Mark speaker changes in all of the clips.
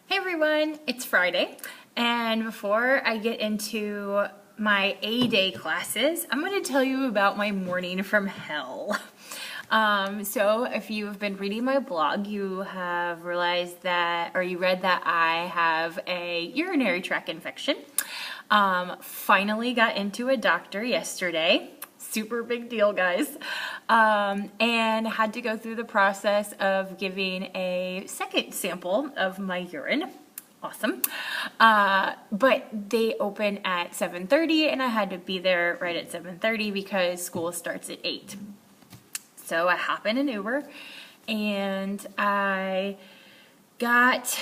Speaker 1: Hey everyone, it's Friday, and before I get into my A-Day classes, I'm going to tell you about my morning from hell. So if you have been reading my blog, you have realized that, or you read that I have a urinary tract infection. Finally got into a doctor yesterday. Super big deal, guys. And had to go through the process of giving a second sample of my urine. Awesome. But they open at 7:30 and I had to be there right at 7:30 because school starts at 8. So I hop in an Uber and I got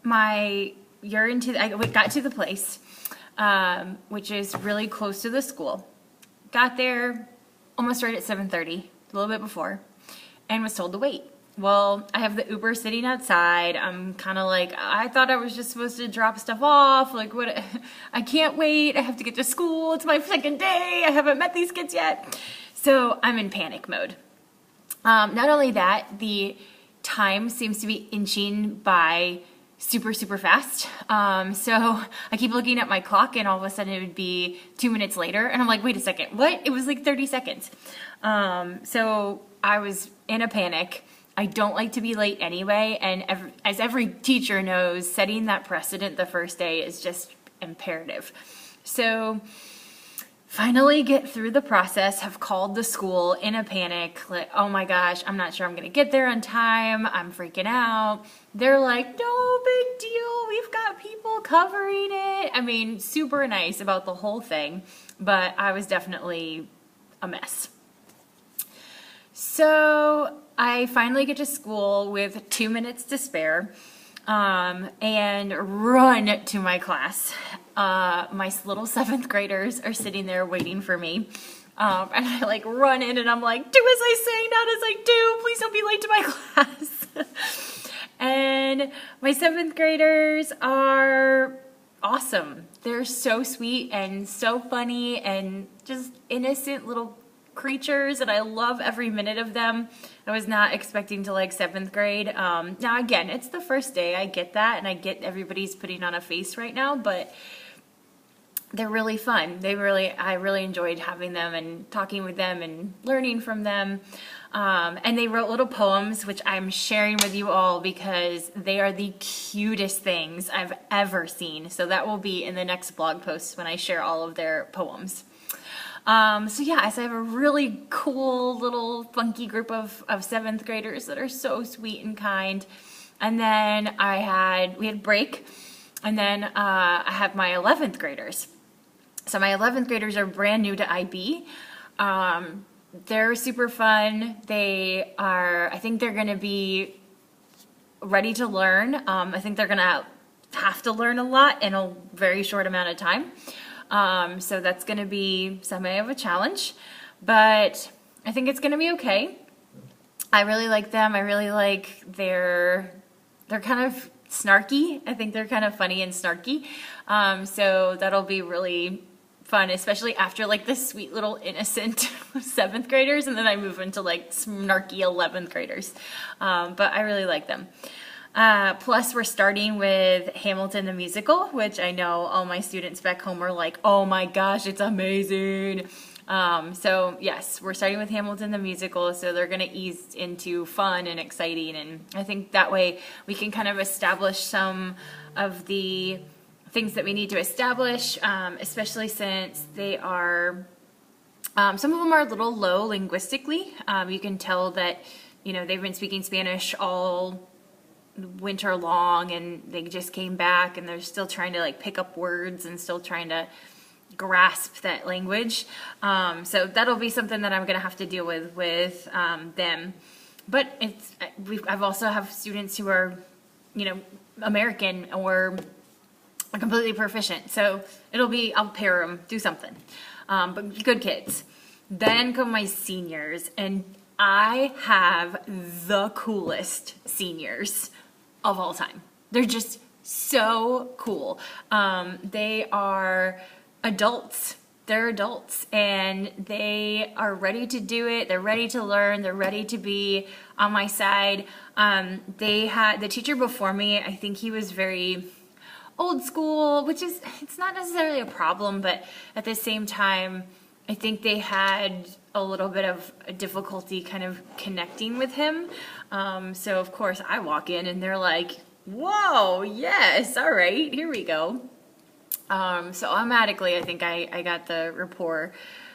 Speaker 1: my urine I got to the place, which is really close to the school. Got there almost right at 7:30, a little bit before, and was told to wait. Well, I have the Uber sitting outside. I'm kind of like, I thought I was just supposed to drop stuff off. Like, what? I can't wait. I have to get to school. It's my second day. I haven't met these kids yet. So I'm in panic mode. Not only that, the time seems to be inching by super fast. So I keep looking at my clock and all of a sudden it would be 2 minutes later and I'm like, wait a second, what? It was like 30 seconds. So I was in a panic. I don't like to be late anyway, and as every teacher knows, setting that precedent the first day is just imperative. So finally get through the process, have called the school in a panic, like, oh my gosh, I'm not sure I'm gonna get there on time, I'm freaking out. They're like, no big deal, we've got people covering it. I mean, super nice about the whole thing, but I was definitely a mess. So I finally get to school with 2 minutes to spare, and run to my class. My little 7th graders are sitting there waiting for me. And I like run in and I'm like, do as I say, not as I do. Please don't be late to my class. And my 7th graders are awesome. They're so sweet and so funny and just innocent little creatures, and I love every minute of them. I was not expecting to like 7th grade. Now again, it's the first day, I get that, and I get everybody's putting on a face right now, but they're really fun. I really enjoyed having them and talking with them and learning from them. And they wrote little poems, which I'm sharing with you all because they are the cutest things I've ever seen. So that will be in the next blog post when I share all of their poems. So yeah, so I have a really cool little funky group of 7th graders that are so sweet and kind. And then we had break, and then I have my 11th graders. So my 11th graders are brand new to IB. They're super fun. I think they're gonna be ready to learn. I think they're gonna have to learn a lot in a very short amount of time. So that's going to be somewhat of a challenge, but I think it's going to be okay. I really like them. I really like they're kind of snarky. I think they're kind of funny and snarky. So that'll be really fun, especially after like the sweet little innocent 7th graders, and then I move into like snarky 11th graders. But I really like them. Plus we're starting with Hamilton the musical, which I know all my students back home are like, oh my gosh, it's amazing. So yes, we're starting with Hamilton the musical, so they're gonna ease into fun and exciting, and I think that way we can kind of establish some of the things that we need to establish, especially since they are, some of them are a little low linguistically. You can tell that, they've been speaking Spanish all winter long and they just came back and they're still trying to like pick up words and still trying to grasp that language. So that'll be something that I'm gonna have to deal with them. But I've also have students who are, American or completely proficient. So I'll pair them, do something. But good kids. Then come my seniors, and I have the coolest seniors of all time. They're just so cool. They are adults they're adults and they are ready to do it. They're ready to learn. They're ready to be on my side. They had the teacher before me, I think he was very old school, which is, it's not necessarily a problem, but at the same time, I think they had a little bit of a difficulty kind of connecting with him. So of course I walk in and they're like, whoa, yes, all right, here we go. So automatically I think I got the rapport,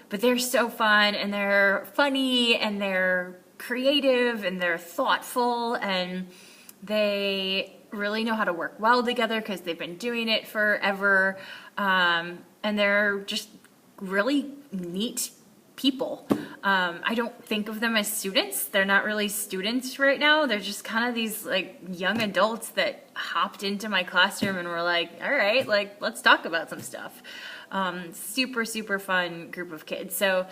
Speaker 1: but they're so fun and they're funny and they're creative and they're thoughtful and they really know how to work well together because they've been doing it forever. And they're just really neat people. I don't think of them as students. They're not really students right now. They're just kind of these like young adults that hopped into my classroom and were like, all right, like let's talk about some stuff. Super, super fun group of kids. So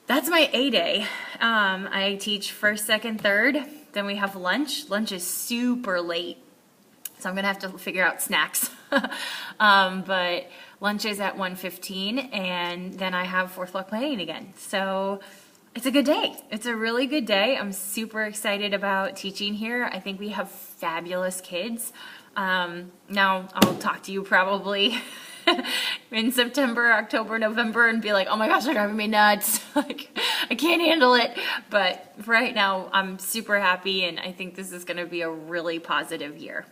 Speaker 1: that's my A day. I teach first, second, third. Then we have lunch. Lunch is super late, so I'm gonna have to figure out snacks. But lunch is at 1:15, and then I have fourth block planning again. So it's a good day. It's a really good day. I'm super excited about teaching here. I think we have fabulous kids. Now I'll talk to you probably in September, October, November and be like, oh my gosh, they're driving me nuts. Like, I can't handle it. But right now I'm super happy and I think this is gonna be a really positive year.